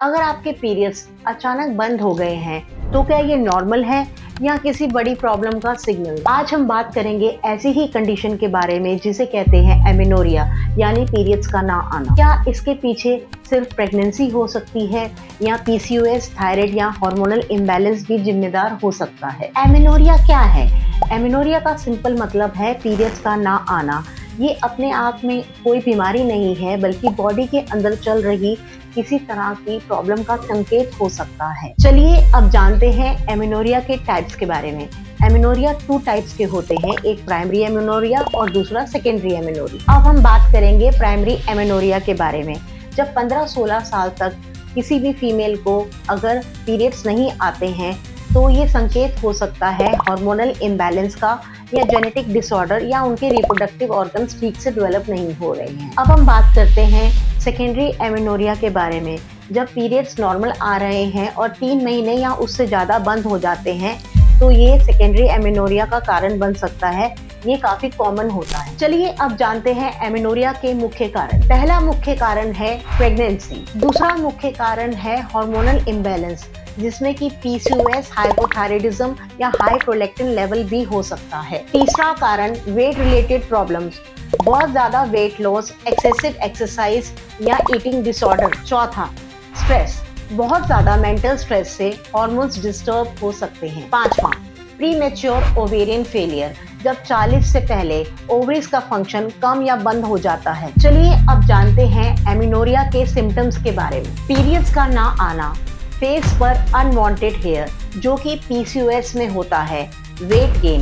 अगर आपके पीरियड्स अचानक बंद हो गए हैं तो क्या ये नॉर्मल है या किसी बड़ी प्रॉब्लम का सिग्नल? आज हम बात करेंगे ऐसी ही कंडीशन के बारे में जिसे कहते हैं एमेनोरिया यानी पीरियड्स का ना आना। क्या इसके पीछे सिर्फ प्रेगनेंसी हो सकती है या पीसीओएस, थायराइड या हार्मोनल इम्बैलेंस भी जिम्मेदार हो सकता है? एमेनोरिया क्या है? एमेनोरिया का सिंपल मतलब है पीरियड्स का ना आना। ये अपने आप में कोई बीमारी नहीं है बल्कि बॉडी के अंदर चल रही किसी तरह की प्रॉब्लम का संकेत हो सकता है। चलिए अब जानते हैं एमेनोरिया के टाइप्स के बारे में। एमेनोरिया 2 टाइप्स के होते हैं, एक प्राइमरी एमेनोरिया और दूसरा सेकेंडरी एमेनोरिया। अब हम बात करेंगे प्राइमरी एमेनोरिया के बारे में। जब 15-16 साल तक किसी भी फीमेल को अगर पीरियड्स नहीं आते हैं तो ये संकेत हो सकता है हार्मोनल इम्बैलेंस का या जेनेटिक डिसऑर्डर या उनके रिप्रोडक्टिव ऑर्गन्स ठीक से डेवलप नहीं हो रहे हैं। अब हम बात करते हैं सेकेंडरी एमेनोरिया के बारे में। जब पीरियड्स नॉर्मल आ रहे हैं और 3 महीने या उससे ज़्यादा बंद हो जाते हैं तो ये सेकेंडरी एमेनोरिया का कारण बन सकता है। ये काफी कॉमन होता है। चलिए अब जानते हैं एमेनोरिया के मुख्य कारण। पहला मुख्य कारण है प्रेगनेंसी। दूसरा मुख्य कारण है हार्मोनल इम्बैलेंस जिसमें कि पीसीओएस, हाइपोथायराइडिज्म या हाई प्रोलैक्टिन लेवल भी हो सकता है। तीसरा कारण वेट रिलेटेड प्रॉब्लम्स, बहुत ज्यादा वेट लॉस, एक्सेसिव एक्सरसाइज या ईटिंग डिसऑर्डर। चौथा स्ट्रेस, बहुत ज्यादा मेंटल स्ट्रेस से हार्मोन्स डिस्टर्ब हो सकते हैं। पांचवा प्रीमेच्योर ओवेरियन फेलियर, जब 40 से पहले ओवरीज का फंक्शन कम या बंद हो जाता है। चलिए अब जानते हैं एमेनोरिया के सिम्टम्स के बारे में। पीरियड्स का ना आना, फेस पर अनवांटेड हेयर जो कि पीसीओएस में होता है, वेट गेन,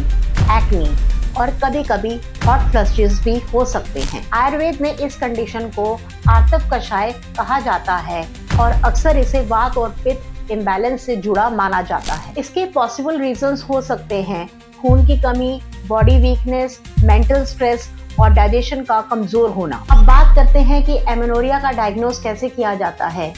एक्नी और कभी कभी हॉट फ्लशेस भी हो सकते हैं। आयुर्वेद में इस कंडीशन को आर्तव कषाय कहा जाता है और अक्सर इसे वात और पित्त इम्बैलेंस से जुड़ा माना जाता है। इसके पॉसिबल रीजंस हो सकते हैं खून की कमी, बॉडी वीकनेस, मेंटल स्ट्रेस और डाइजेशन का कमजोर होना। अब बात करते हैं कि एमेनोरिया का डायग्नोस कैसे किया जाता है।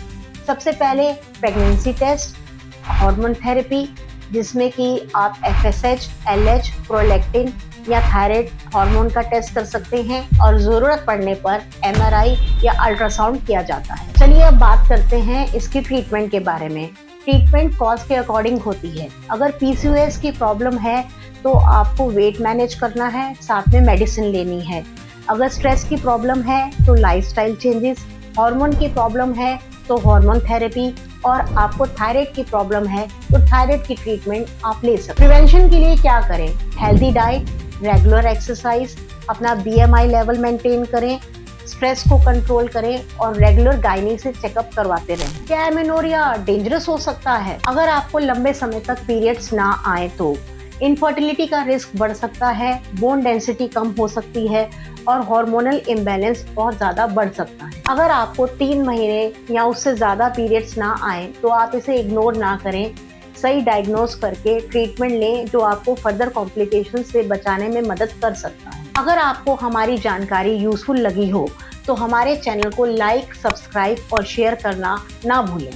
सबसे पहले प्रेगनेंसी टेस्ट, हार्मोन थेरेपी जिसमें कि आप एफएसएच, एलएच, प्रोलैक्टिन या थायराइड हार्मोन का टेस्ट कर सकते हैं और जरूरत पड़ने पर एमआरआई या अल्ट्रासाउंड किया जाता है। चलिए अब बात करते हैं इसकी ट्रीटमेंट के बारे में। ट्रीटमेंट कॉज के अकॉर्डिंग होती है। अगर पीसीओएस की प्रॉब्लम है तो आपको वेट मैनेज करना है, साथ में मेडिसिन लेनी है। अगर स्ट्रेस की प्रॉब्लम है तो लाइफस्टाइल चेंजेस, हार्मोन की प्रॉब्लम है तो हार्मोन थेरेपी और आपको थायराइड की प्रॉब्लम है तो थायराइड की ट्रीटमेंट आप ले सकते हैं। प्रिवेंशन के लिए क्या करें? हेल्दी डाइट, रेगुलर एक्सरसाइज, अपना बीएमआई लेवल मेंटेन करें, स्ट्रेस को कंट्रोल करें और रेगुलर गायनी से चेकअप करवाते रहें। क्या एमेनोरिया डेंजरस हो सकता है? अगर आपको लंबे समय तक पीरियड्स ना आए तो इनफर्टिलिटी का रिस्क बढ़ सकता है, बोन डेंसिटी कम हो सकती है और हार्मोनल इम्बैलेंस बहुत ज़्यादा बढ़ सकता है। अगर आपको 3 महीने या उससे ज़्यादा पीरियड्स ना आए तो आप इसे इग्नोर ना करें, सही डायग्नोस करके ट्रीटमेंट लें जो आपको फर्दर कॉम्प्लिकेशन से बचाने में मदद कर सकता है। अगर आपको हमारी जानकारी यूजफुल लगी हो तो हमारे चैनल को लाइक, सब्सक्राइब और शेयर करना ना भूलें।